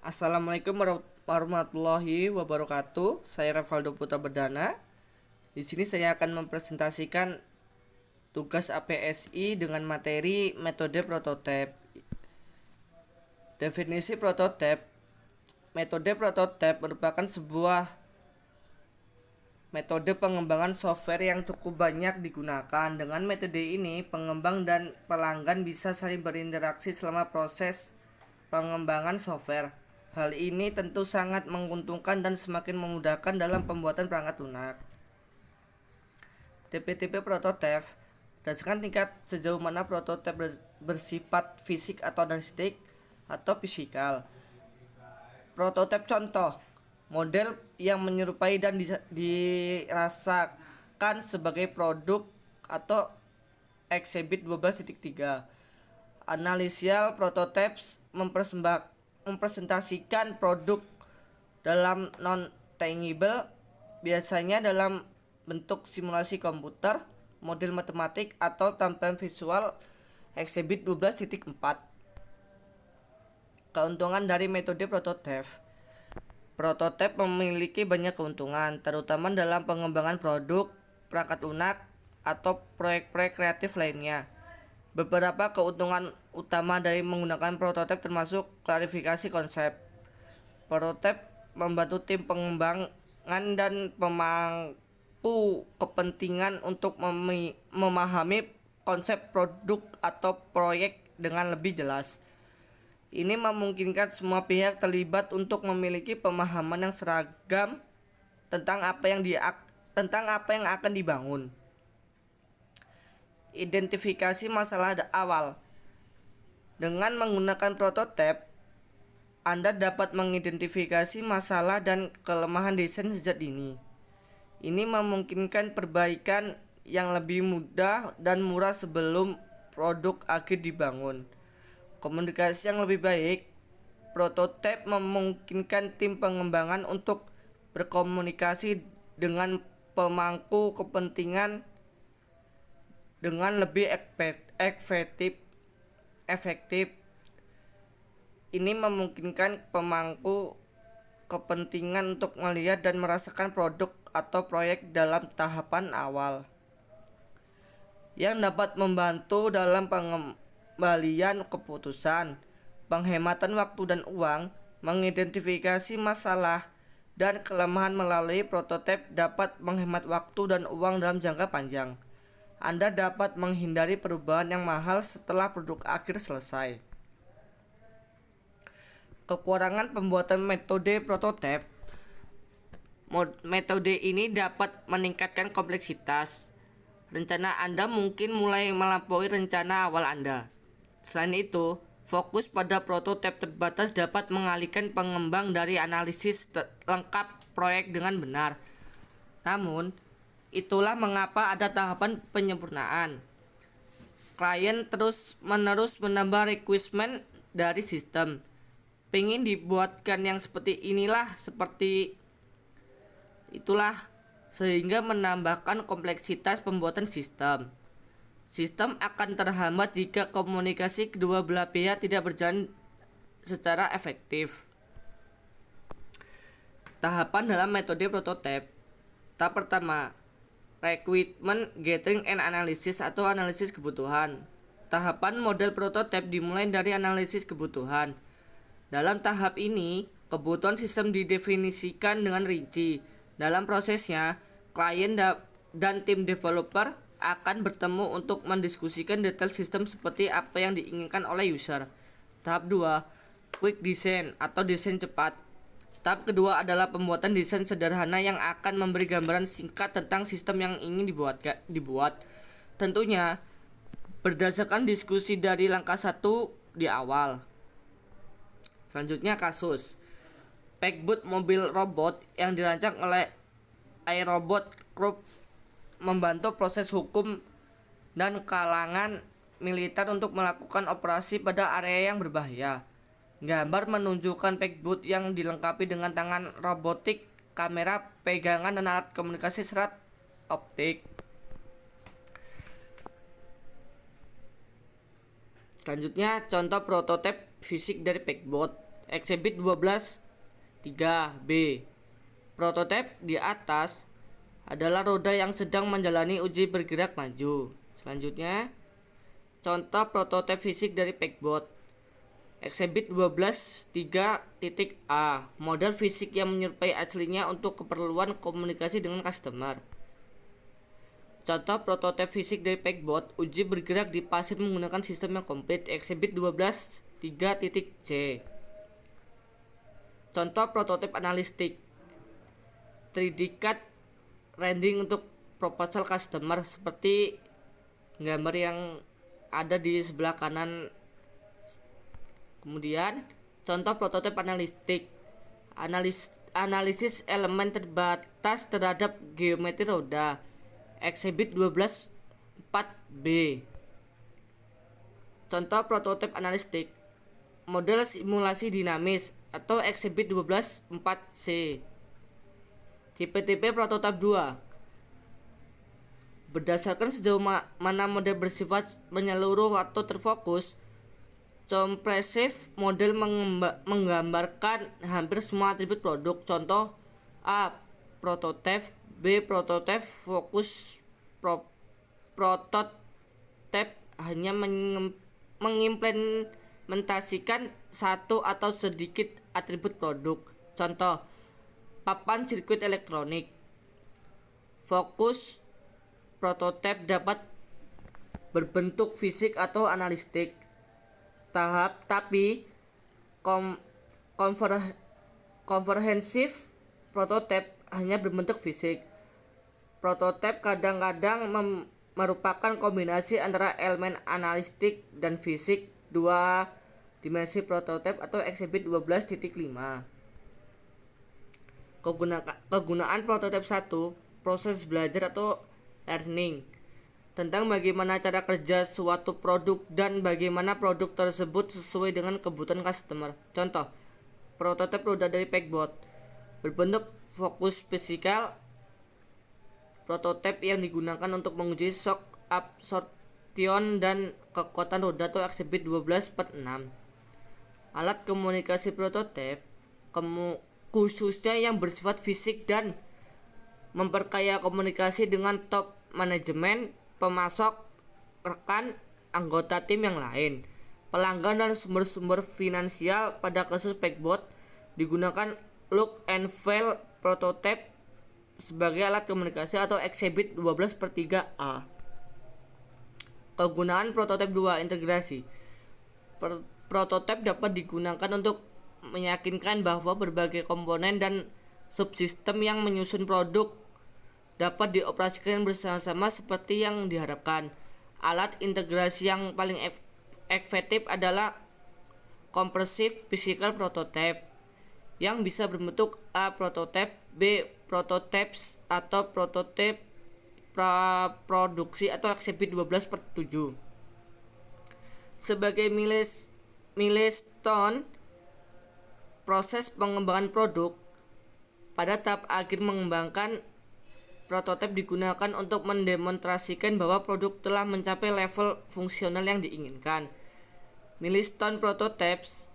Assalamualaikum warahmatullahi wabarakatuh. Saya Revaldo Putra Berdana. Di sini saya akan mempresentasikan tugas APSI dengan materi metode prototipe. Definisi prototipe. Metode prototipe merupakan sebuah metode pengembangan software yang cukup banyak digunakan. Dengan metode ini, pengembang dan pelanggan bisa saling berinteraksi selama proses pengembangan software. Hal ini tentu sangat menguntungkan dan semakin memudahkan dalam pembuatan perangkat lunak. Tipe-tipe prototipe berdasarkan tingkat sejauh mana prototipe bersifat fisik atau analitik atau fisikal. Prototipe contoh model yang menyerupai dan dirasakan sebagai produk atau exhibit 12.3. Analytical prototypes mempresentasikan produk dalam non-tangible, biasanya dalam bentuk simulasi komputer, model matematik, atau tampilan visual exhibit 12.4. Keuntungan dari metode prototipe. Prototipe memiliki banyak keuntungan, terutama dalam pengembangan produk, perangkat lunak, atau proyek-proyek kreatif lainnya. Beberapa keuntungan utama dari menggunakan prototipe termasuk klarifikasi konsep. Prototipe membantu tim pengembangan dan pemangku kepentingan untuk memahami konsep produk atau proyek dengan lebih jelas. Ini memungkinkan semua pihak terlibat untuk memiliki pemahaman yang seragam tentang apa yang akan dibangun. Identifikasi masalah awal. Dengan menggunakan prototipe, Anda dapat mengidentifikasi masalah dan kelemahan desain sejak dini. Ini memungkinkan perbaikan yang lebih mudah dan murah sebelum produk akhir dibangun. Komunikasi yang lebih baik. Prototipe memungkinkan tim pengembangan untuk berkomunikasi dengan pemangku kepentingan dengan lebih efektif. Ini memungkinkan pemangku kepentingan untuk melihat dan merasakan produk atau proyek dalam tahapan awal, yang dapat membantu dalam pengembalian keputusan, penghematan waktu dan uang. Mengidentifikasi masalah dan kelemahan melalui prototipe dapat menghemat waktu dan uang dalam jangka panjang. Anda dapat menghindari perubahan yang mahal setelah produk akhir selesai. Kekurangan pembuatan metode prototipe. Metode ini dapat meningkatkan kompleksitas. Rencana Anda mungkin mulai melampaui rencana awal Anda. Selain itu, fokus pada prototipe terbatas dapat mengalihkan pengembang dari analisis lengkap proyek dengan benar. Namun, itulah mengapa ada tahapan penyempurnaan. Klien terus-menerus menambah requirement dari sistem. Pengen dibuatkan yang seperti itulah, sehingga menambahkan kompleksitas pembuatan sistem. Sistem akan terhambat jika komunikasi kedua belah pihak tidak berjalan secara efektif. Tahapan dalam metode prototipe. Tahap pertama, requirement gathering and analysis atau analisis kebutuhan. Tahapan model prototipe dimulai dari analisis kebutuhan. Dalam tahap ini, kebutuhan sistem didefinisikan dengan rinci. Dalam prosesnya, klien dan tim developer akan bertemu untuk mendiskusikan detail sistem seperti apa yang diinginkan oleh user. Tahap 2, quick design atau desain cepat. Tahap kedua adalah pembuatan desain sederhana yang akan memberi gambaran singkat tentang sistem yang ingin dibuat. Tentunya berdasarkan diskusi dari langkah 1 di awal. Selanjutnya kasus. Packbot mobil robot yang dirancang oleh iRobot Group membantu proses hukum dan kalangan militer untuk melakukan operasi pada area yang berbahaya. Gambar menunjukkan Packbot yang dilengkapi dengan tangan robotik, kamera pegangan, dan alat komunikasi serat optik. Selanjutnya contoh prototipe fisik dari Packbot. Exhibit 12 3B. Prototipe di atas adalah roda yang sedang menjalani uji bergerak maju. Selanjutnya, contoh prototipe fisik dari Pegboard. Exhibit 12 3.A. Model fisik yang menyerupai aslinya untuk keperluan komunikasi dengan customer. Contoh prototipe fisik dari Pegboard, uji bergerak di pasir menggunakan sistem yang komplit. Exhibit 12 3.C. Contoh prototipe analistik 3D CAD rendering untuk proposal customer seperti gambar yang ada di sebelah kanan. Kemudian contoh prototipe analisis elemen terbatas terhadap geometri roda. Exhibit 12 4B. Contoh prototipe analistik model simulasi dinamis atau Exhibit 12 4C. Tipe-tipe prototipe 2. Berdasarkan sejauh mana model bersifat menyeluruh atau terfokus, comprehensive model menggambarkan hampir semua atribut produk. Contoh A. Prototipe. B. Prototipe fokus. Prototipe hanya mengimplementasikan satu atau sedikit atribut produk. Contoh papan sirkuit elektronik. Fokus prototipe dapat berbentuk fisik atau analistik. Tapi komprehensif prototipe hanya berbentuk fisik. Prototipe kadang-kadang merupakan kombinasi antara elemen analistik dan fisik. Dua dimensi prototipe atau Exhibit 12.5. Kegunaan prototipe 1, proses belajar atau learning, tentang bagaimana cara kerja suatu produk dan bagaimana produk tersebut sesuai dengan kebutuhan customer. Contoh, prototipe roda dari Pegboard berbentuk fokus fisikal. Prototipe yang digunakan untuk menguji shock absorption dan kekuatan roda atau Exhibit 12/6. Alat komunikasi prototipe khususnya yang bersifat fisik dan memperkaya komunikasi dengan top manajemen, pemasok, rekan, anggota tim yang lain, pelanggan dan sumber-sumber finansial. Pada kasus Pegboard digunakan look and feel prototype sebagai alat komunikasi atau Exhibit 12/3A. Kegunaan prototipe 2, integrasi. Prototipe dapat digunakan untuk meyakinkan bahwa berbagai komponen dan subsistem yang menyusun produk dapat dioperasikan bersama-sama seperti yang diharapkan. Alat integrasi yang paling efektif adalah comprehensive physical prototype yang bisa berbentuk A. Prototype, B. Prototypes atau prototype praproduksi atau Exhibit 12/7. Sebagai milestone proses pengembangan produk, pada tahap akhir mengembangkan, prototipe digunakan untuk mendemonstrasikan bahwa produk telah mencapai level fungsional yang diinginkan. Milestone prototypes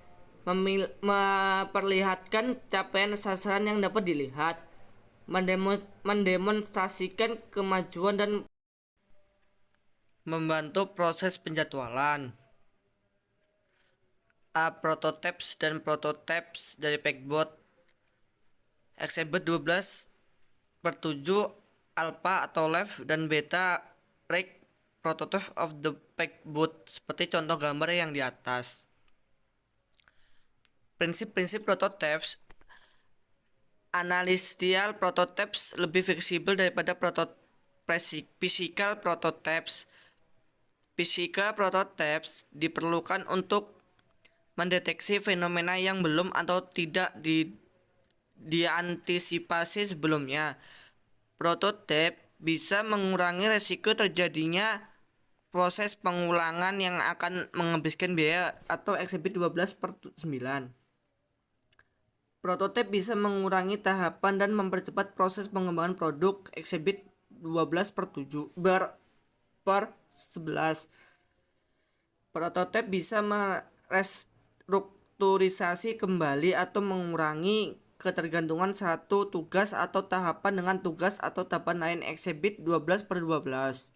memperlihatkan capaian sasaran yang dapat dilihat, mendemonstrasikan kemajuan dan membantu proses penjadwalan. A. Prototypes dan prototypes dari Pegboard. Exhibit 12/7 alpha atau left dan beta right prototype of the Pegboard seperti contoh gambar yang di atas. Prinsip-prinsip prototypes. Analytical prototypes lebih fleksibel daripada physical prototypes. Physical prototypes diperlukan untuk mendeteksi fenomena yang belum atau tidak diantisipasi sebelumnya. Prototipe bisa mengurangi risiko terjadinya proses pengulangan yang akan menghabiskan biaya atau Exhibit 12/9. Prototipe bisa mengurangi tahapan dan mempercepat proses pengembangan produk. Exhibit 12/11. Prototipe bisa merestruktur strukturisasi kembali atau mengurangi ketergantungan satu tugas atau tahapan dengan tugas atau tahapan lain Exhibit 12/12.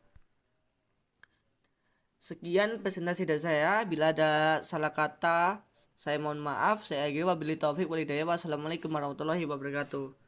Sekian presentasi dari saya. Bila ada salah kata, saya mohon maaf. Saya akhiri wabillahi taufik walhidayah. Wassalamualaikum warahmatullahi wabarakatuh.